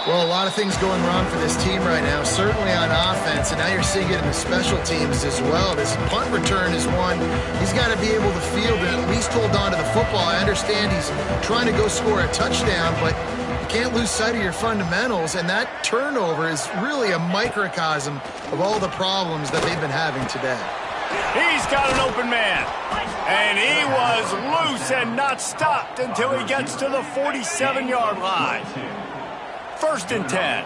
Well, a lot of things going wrong for this team right now, certainly on offense, and now you're seeing it in the special teams as well. This punt return is one. He's got to be able to field and at least hold on to the football. I understand he's trying to go score a touchdown, but you can't lose sight of your fundamentals, and that turnover is really a microcosm of all the problems that they've been having today. He's got an open man, and he was loose and not stopped until he gets to the 47-yard line. First and 10.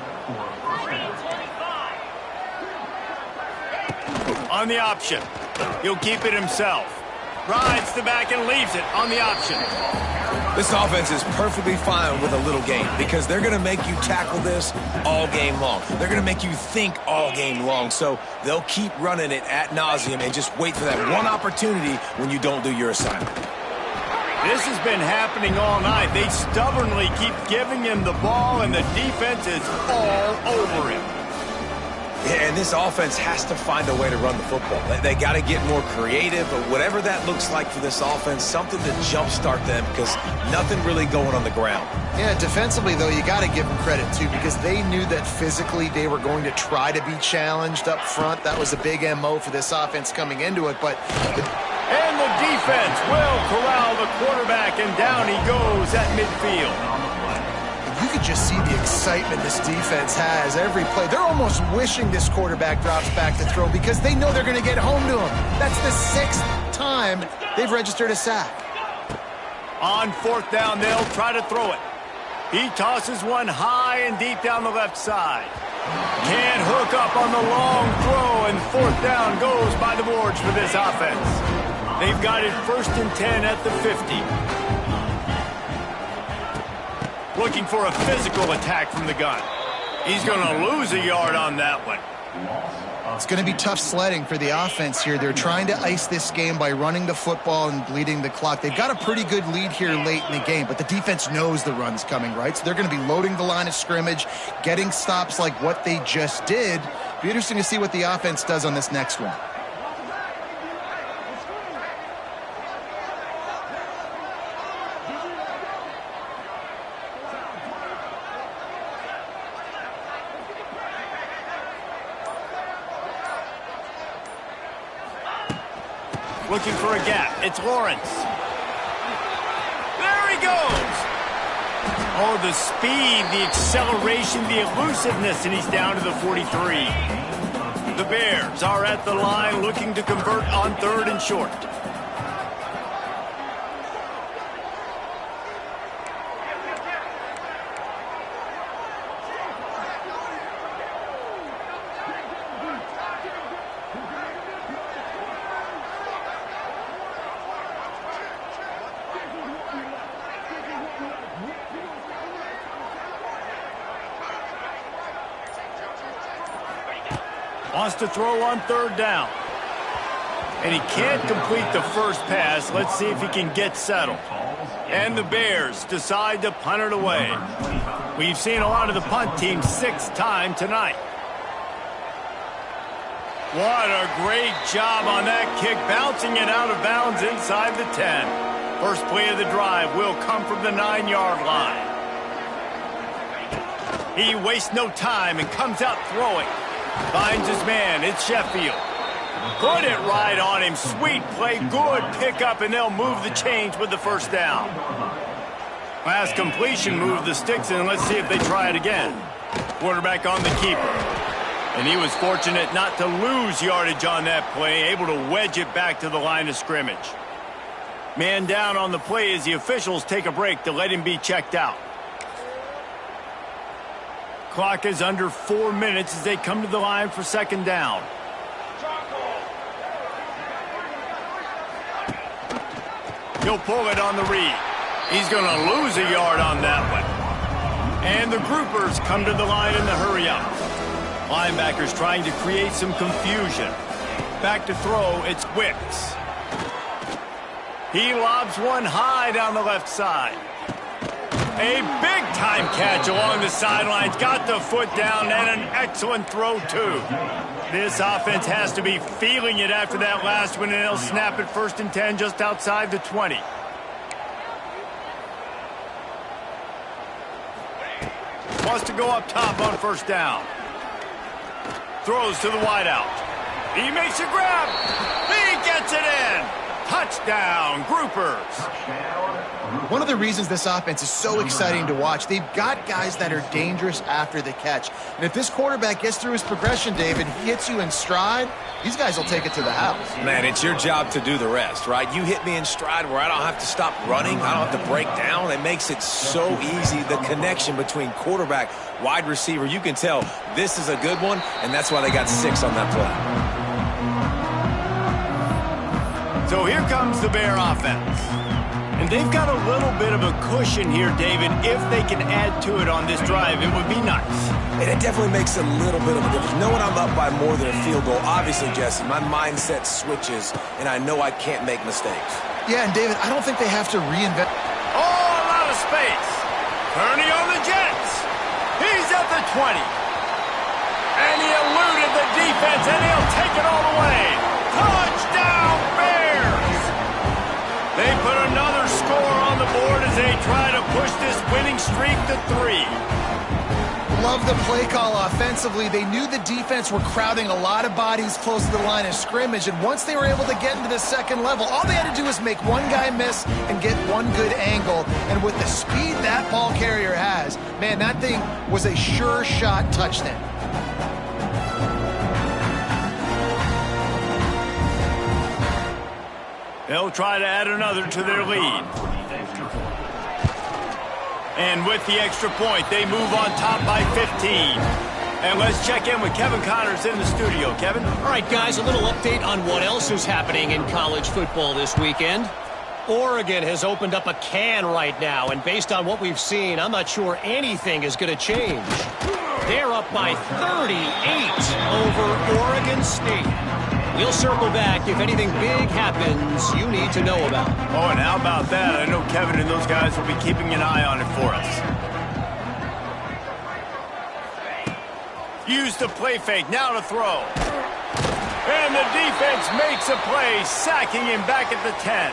On the option. He'll keep it himself. Rides the back and leaves it on the option. This offense is perfectly fine with a little game because they're going to make you tackle this all game long. They're going to make you think all game long. So they'll keep running it ad nauseum and just wait for that one opportunity when you don't do your assignment. This has been happening all night. They stubbornly keep giving him the ball, and the defense is all over him. Yeah, and this offense has to find a way to run the football. They got to get more creative, but whatever that looks like for this offense, something to jumpstart them because nothing really going on the ground. Yeah, defensively, though, you got to give them credit, too, because they knew that physically they were going to try to be challenged up front. That was a big MO for this offense coming into it, but... And the defense will corral the quarterback, and down he goes at midfield. You could just see the excitement this defense has every play. They're almost wishing this quarterback drops back to throw because they know they're going to get home to him. That's the sixth time they've registered a sack. On fourth down, they'll try to throw it. He tosses one high and deep down the left side. Can't hook up on the long throw, and fourth down goes by the boards for this offense. They've got it first and 10 at the 50. Looking for a physical attack from the gun. He's going to lose a yard on that one. It's going to be tough sledding for the offense here. They're trying to ice this game by running the football and bleeding the clock. They've got a pretty good lead here late in the game, but the defense knows the run's coming, right? So they're going to be loading the line of scrimmage, getting stops like what they just did. Be interesting to see what the offense does on this next one. Looking for a gap. It's Lawrence. There he goes. Oh, the speed, the acceleration, the elusiveness, and he's down to the 43. The Bears are at the line looking to convert on third and short. Wants to throw on third down. And he can't complete the first pass. Let's see if he can get settled. And the Bears decide to punt it away. We've seen a lot of the punt team 6th time tonight. What a great job on that kick, bouncing it out of bounds inside the 10. First play of the drive will come from the 9-yard line. He wastes no time and comes out throwing. Finds his man. It's Sheffield. Put it right on him. Sweet play. Good pickup, and they'll move the chains with the first down. Last completion moved the sticks, and let's see if they try it again. Quarterback on the keeper. And he was fortunate not to lose yardage on that play, able to wedge it back to the line of scrimmage. Man down on the play as the officials take a break to let him be checked out. Clock is under 4 minutes as they come to the line for second down. He'll pull it on the read. He's going to lose a yard on that one. And the groupers come to the line in the hurry-up. Linebackers trying to create some confusion. Back to throw, it's Wicks. He lobs one high down the left side. A big-time catch along the sidelines. Got the foot down and an excellent throw, too. This offense has to be feeling it after that last one, and they'll snap it 1st and 10 just outside the 20. Wants to go up top on first down. Throws to the wideout. He makes a grab. He gets it in. Touchdown, Groupers. One of the reasons this offense is so exciting to watch, they've got guys that are dangerous after the catch. And if this quarterback gets through his progression, David, he hits you in stride, these guys will take it to the house. Man, it's your job to do the rest, right? You hit me in stride where I don't have to stop running. I don't have to break down. It makes it so easy. The connection between quarterback, wide receiver, you can tell this is a good one, and that's why they got 6 on that play. So here comes the Bear offense. And they've got a little bit of a cushion here, David. If they can add to it on this drive, it would be nice. And it definitely makes a little bit of a difference. Knowing I'm up by more than a field goal, obviously, Jesse, my mindset switches, and I know I can't make mistakes. Yeah, and David, I don't think they have to reinvent. Oh, a lot of space. Kearney on the Jets. He's at the 20. And he eluded the defense, and he'll take it all the way. Touchdown, Bears! They put another score on the board as they try to push this winning streak to 3. Love the play call offensively. They knew the defense were crowding a lot of bodies close to the line of scrimmage, and once they were able to get into the second level, all they had to do was make one guy miss and get one good angle. And with the speed that ball carrier has, man, that thing was a sure shot touchdown. They'll try to add another to their lead. And with the extra point, they move on top by 15. And let's check in with Kevin Connors in the studio. Kevin? All right, guys, a little update on what else is happening in college football this weekend. Oregon has opened up a can right now, and based on what we've seen, I'm not sure anything is going to change. They're up by 38 over Oregon State. We'll circle back if anything big happens you need to know about. Oh, and how about that? I know Kevin and those guys will be keeping an eye on it for us. Use the play fake, now to throw. And the defense makes a play, sacking him back at the 10.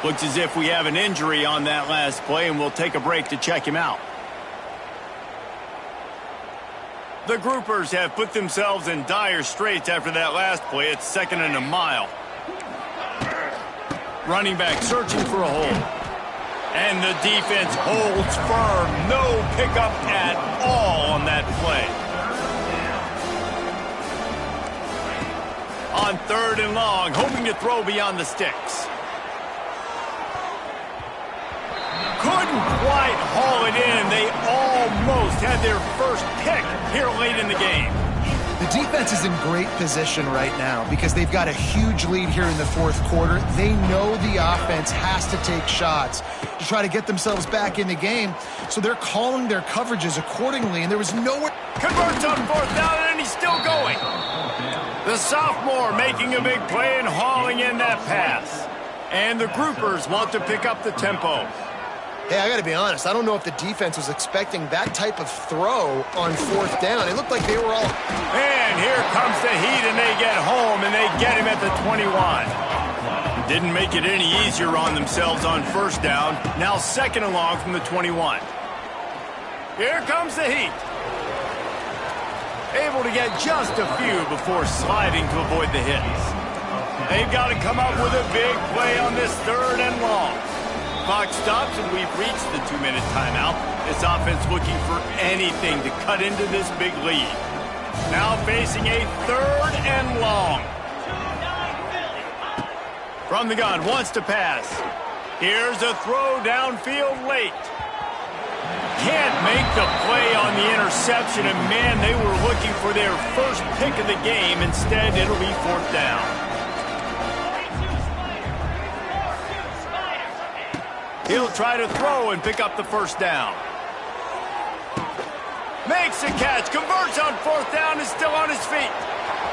Looks as if we have an injury on that last play, and we'll take a break to check him out. The Groupers have put themselves in dire straits after that last play. It's 2nd and a mile. Running back searching for a hole. And the defense holds firm. No pickup at all on that play. On 3rd and long, hoping to throw beyond the sticks. Couldn't quite haul it in. They almost had their first pick here late in the game. The defense is in great position right now because they've got a huge lead here in the 4th quarter. They know the offense has to take shots to try to get themselves back in the game, so they're calling their coverages accordingly, and there was nowhere. Converts on 4th down, and he's still going. The sophomore making a big play and hauling in that pass. And the Groupers want to pick up the tempo. Hey, I got to be honest. I don't know if the defense was expecting that type of throw on 4th down. It looked like they were all... And here comes the Heat, and they get home, and they get him at the 21. Didn't make it any easier on themselves on 1st down. Now 2nd and long from the 21. Here comes the Heat. Able to get just a few before sliding to avoid the hits. They've got to come up with a big play on this 3rd and long. Clock stops, and we've reached the 2-minute timeout. This offense looking for anything to cut into this big lead. Now facing a 3rd and long. From the gun, wants to pass. Here's a throw downfield late. Can't make the play on the interception, and man, they were looking for their first pick of the game. Instead, it'll be 4th down. He'll try to throw and pick up the 1st down. Makes a catch, converts on 4th down, is still on his feet.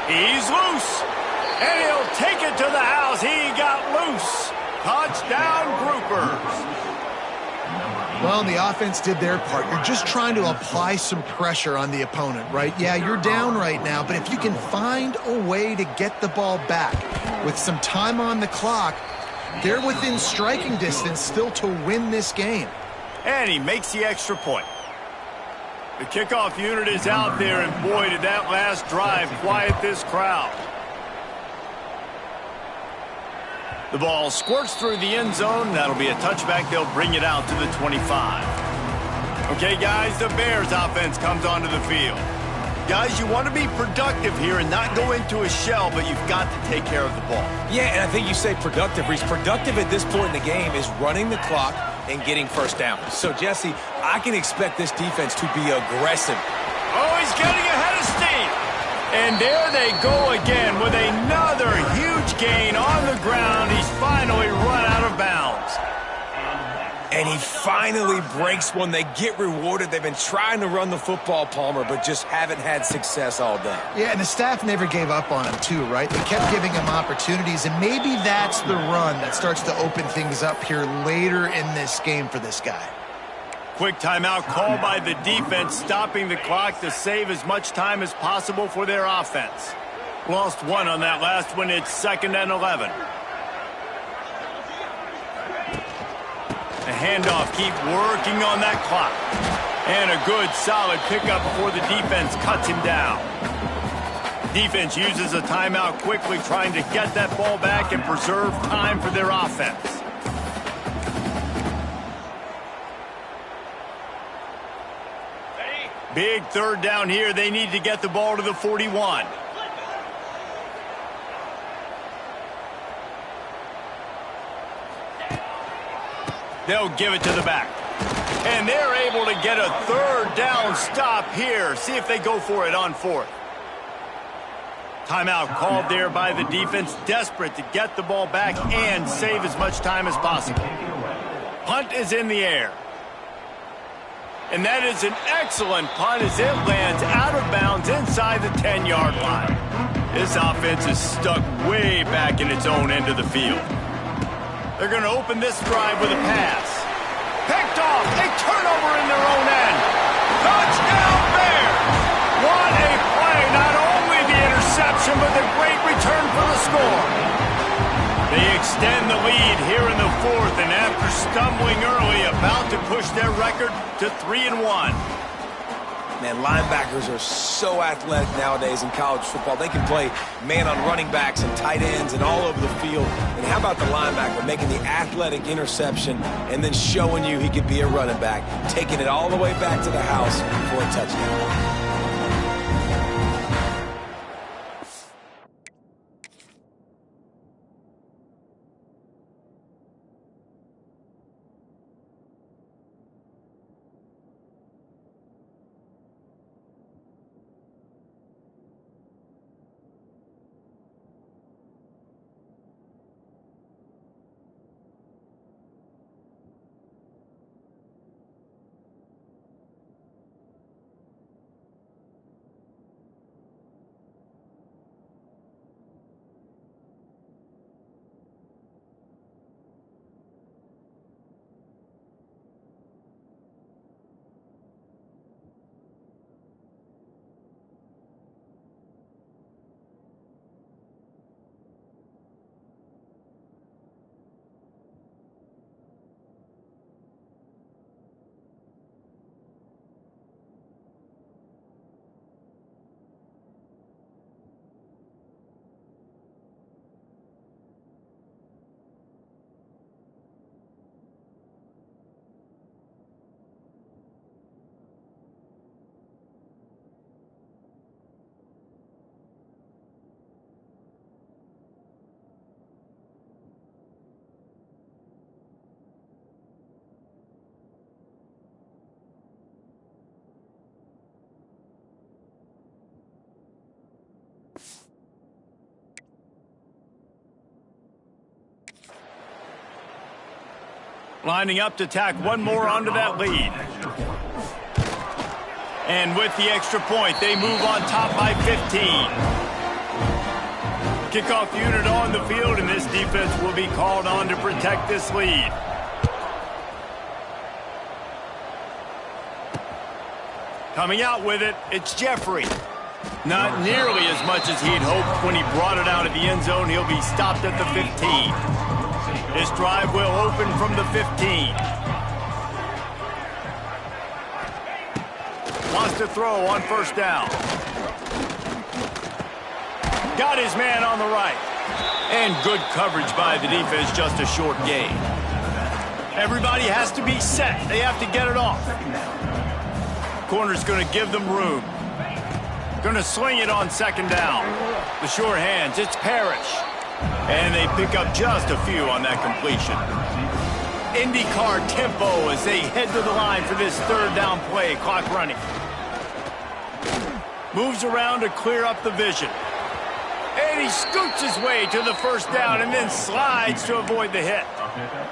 He's loose, and he'll take it to the house. He got loose. Touchdown, Groupers. Well, the offense did their part. You're just trying to apply some pressure on the opponent, right? Yeah, you're down right now, but if you can find a way to get the ball back with some time on the clock, they're within striking distance still to win this game. And he makes the extra point. The kickoff unit is out there, and boy, did that last drive quiet this crowd. The ball squirts through the end zone. That'll be a touchback. They'll bring it out to the 25. Okay, guys, the Bears offense comes onto the field. Guys, you want to be productive here and not go into a shell, but you've got to take care of the ball. Yeah, and I think you say productive, Reese. Productive at this point in the game is running the clock and getting 1st down. So, Jesse, I can expect this defense to be aggressive. Oh, he's getting ahead of steam. And there they go again with another huge gain on the ground. He's finally run out of bounds. And he finally breaks one. They get rewarded. They've been trying to run the football, Palmer, but just haven't had success all day. Yeah, and the staff never gave up on him too, right? They kept giving him opportunities, and maybe that's the run that starts to open things up here later in this game for this guy. Quick timeout called by the defense, stopping the clock to save as much time as possible for their offense. Lost one on that last one. It's 2nd and 11. The handoff, keep working on that clock. And a good, solid pickup before the defense cuts him down. Defense uses a timeout quickly, trying to get that ball back and preserve time for their offense. Big 3rd down here. They need to get the ball to the 41. They'll give it to the back. And they're able to get a 3rd down stop here. See if they go for it on 4th. Timeout called there by the defense, desperate to get the ball back and save as much time as possible. Punt is in the air. And that is an excellent punt as it lands out of bounds inside the 10-yard line. This offense is stuck way back in its own end of the field. They're going to open this drive with a pass. Picked off. A turnover in their own end. Touchdown Bears! What a play. Not only the interception, but the great return for the score. They extend the lead here in the 4th, and after stumbling early, about to push their record to 3-1. Man, linebackers are so athletic nowadays in college football. They can play man on running backs and tight ends and all over the field. And how about the linebacker making the athletic interception and then showing you he could be a running back, taking it all the way back to the house for a touchdown. Lining up to tack one more onto that lead. And with the extra point, they move on top by 15. Kickoff unit on the field, and this defense will be called on to protect this lead. Coming out with it, it's Jeffrey. Not nearly as much as he'd hoped when he brought it out of the end zone. He'll be stopped at the 15. This drive will open from the 15. Wants to throw on first down. Got his man on the right. And good coverage by the defense, just a short gain. Everybody has to be set. They have to get it off. Corner's going to give them room. Going to sling it on second down. The sure hands, it's Parrish. And they pick up just a few on that completion. IndyCar tempo as they head to the line for this third down play. Clock running. Moves around to clear up the vision. And he scoots his way to the first down and then slides to avoid the hit.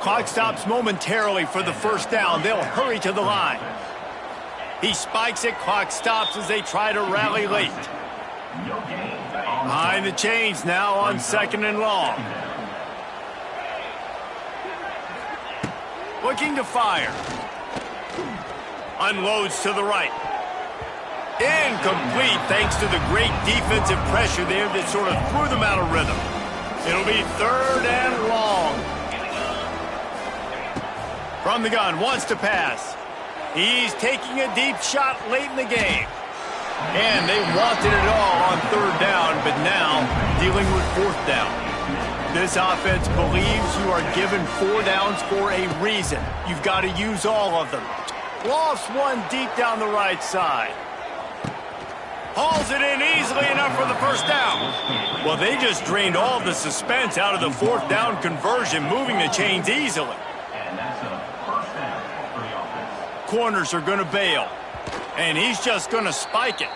Clock stops momentarily for the first down. They'll hurry to the line. He spikes it. Clock stops as they try to rally late. Behind the chains now on second and long. Looking to fire. Unloads to the right. Incomplete thanks to the great defensive pressure there that sort of threw them out of rhythm. It'll be third and long. From the gun, wants to pass. He's taking a deep shot late in the game. And they wanted it all on third down, but now dealing with fourth down. This offense believes you are given 4 downs for a reason. You've got to use all of them. Lost one deep down the right side. Hauls it in easily enough for the first down. Well, they just drained all the suspense out of the fourth down conversion, moving the chains easily. Corners are going to bail. And he's just going to spike it.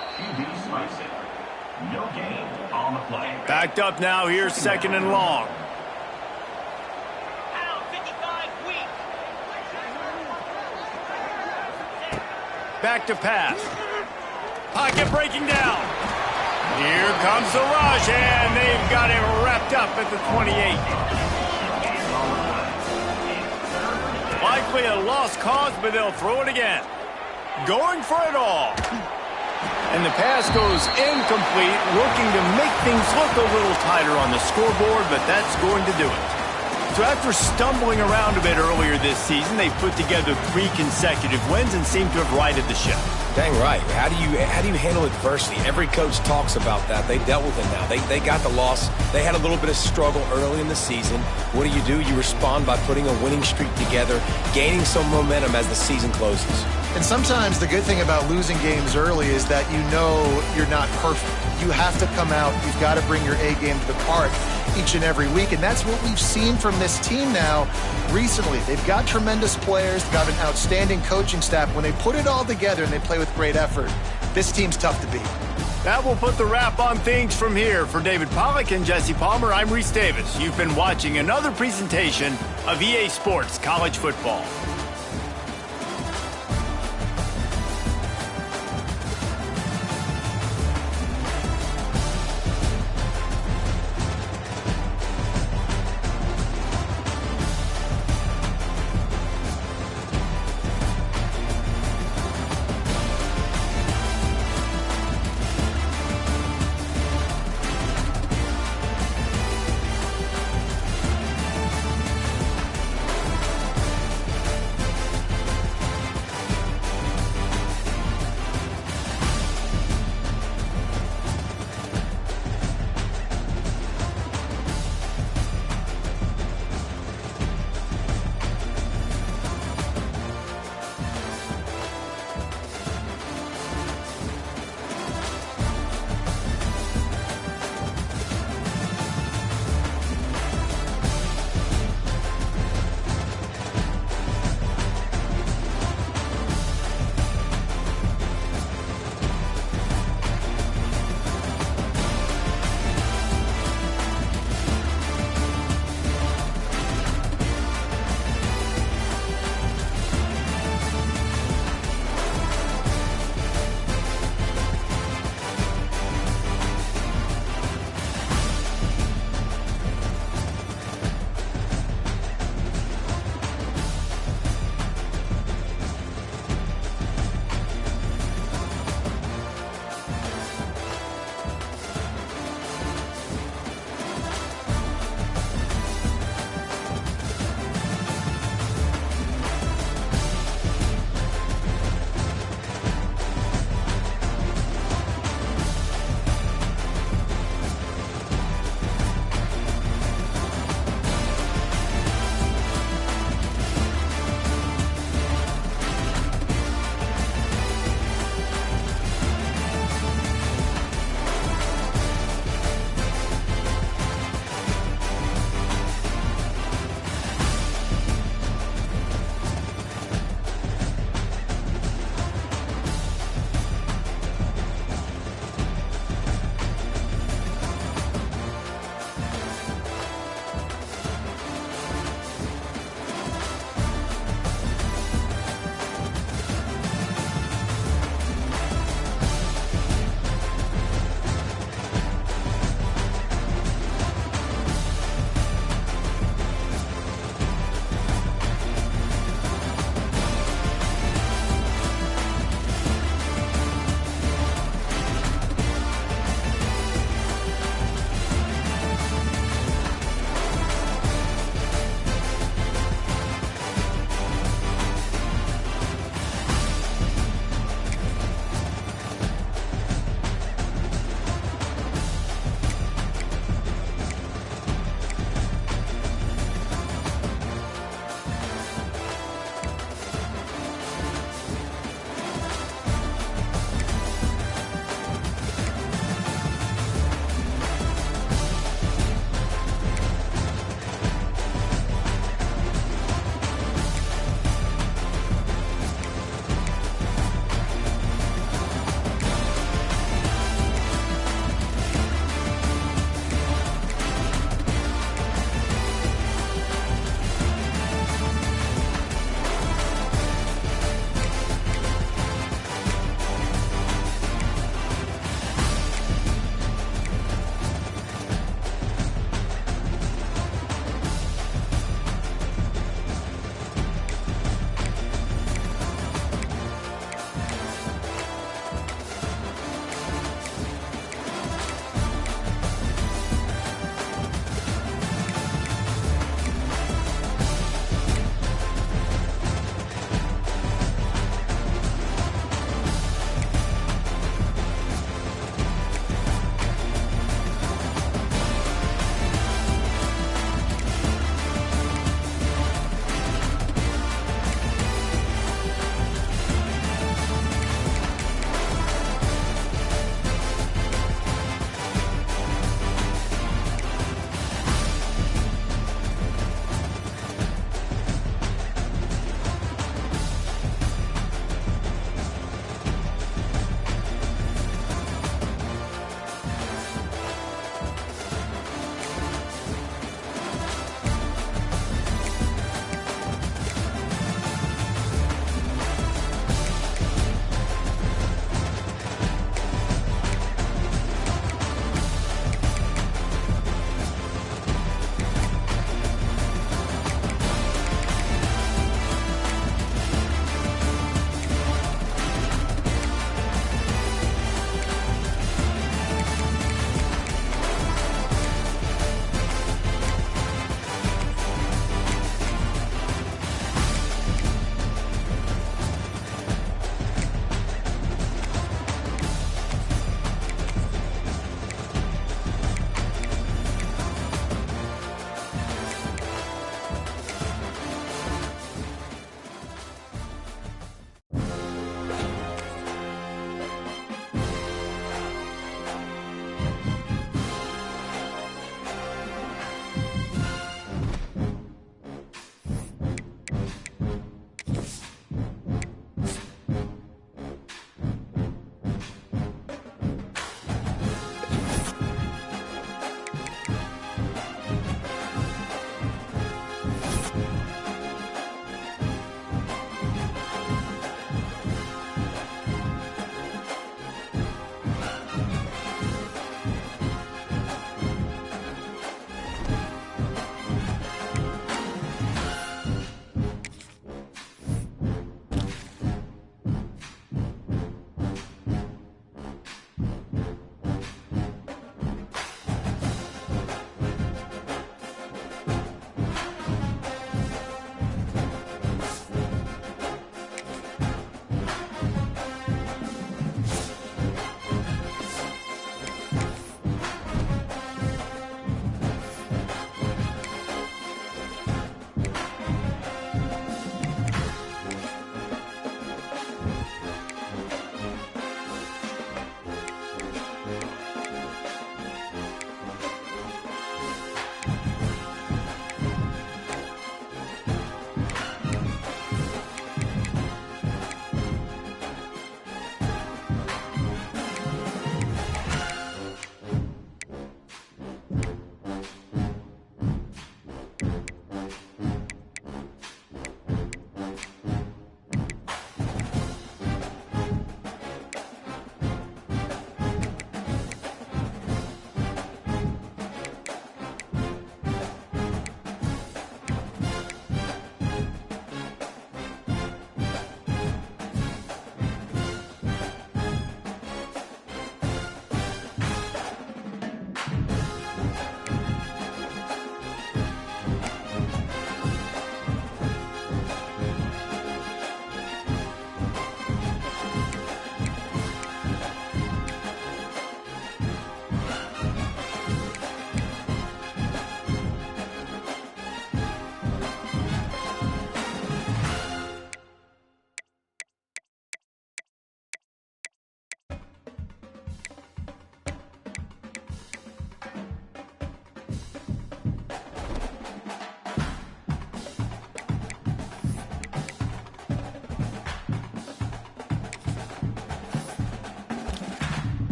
Backed up now, here's second and long. Back to pass. Pocket breaking down. Here comes the rush, and they've got him wrapped up at the 28. Likely a lost cause, but they'll throw it again. Going for it all. And the pass goes incomplete, looking to make things look a little tighter on the scoreboard, but that's going to do it. So after stumbling around a bit earlier this season, they've put together 3 consecutive wins and seem to have righted the ship. Dang right. How do you handle adversity? Every coach talks about that. They dealt with it now. They got the loss. They had a little bit of struggle early in the season. What do? You respond by putting a winning streak together, gaining some momentum as the season closes. And sometimes the good thing about losing games early is that you know you're not perfect. You have to come out. You've got to bring your A game to the park each and every week. And that's what we've seen from this team now recently. They've got tremendous players. They've got an outstanding coaching staff. When they put it all together and they play with great effort, this team's tough to beat. That will put the wrap on things from here. For David Pollack and Jesse Palmer, I'm Reese Davis. You've been watching another presentation of EA Sports College Football.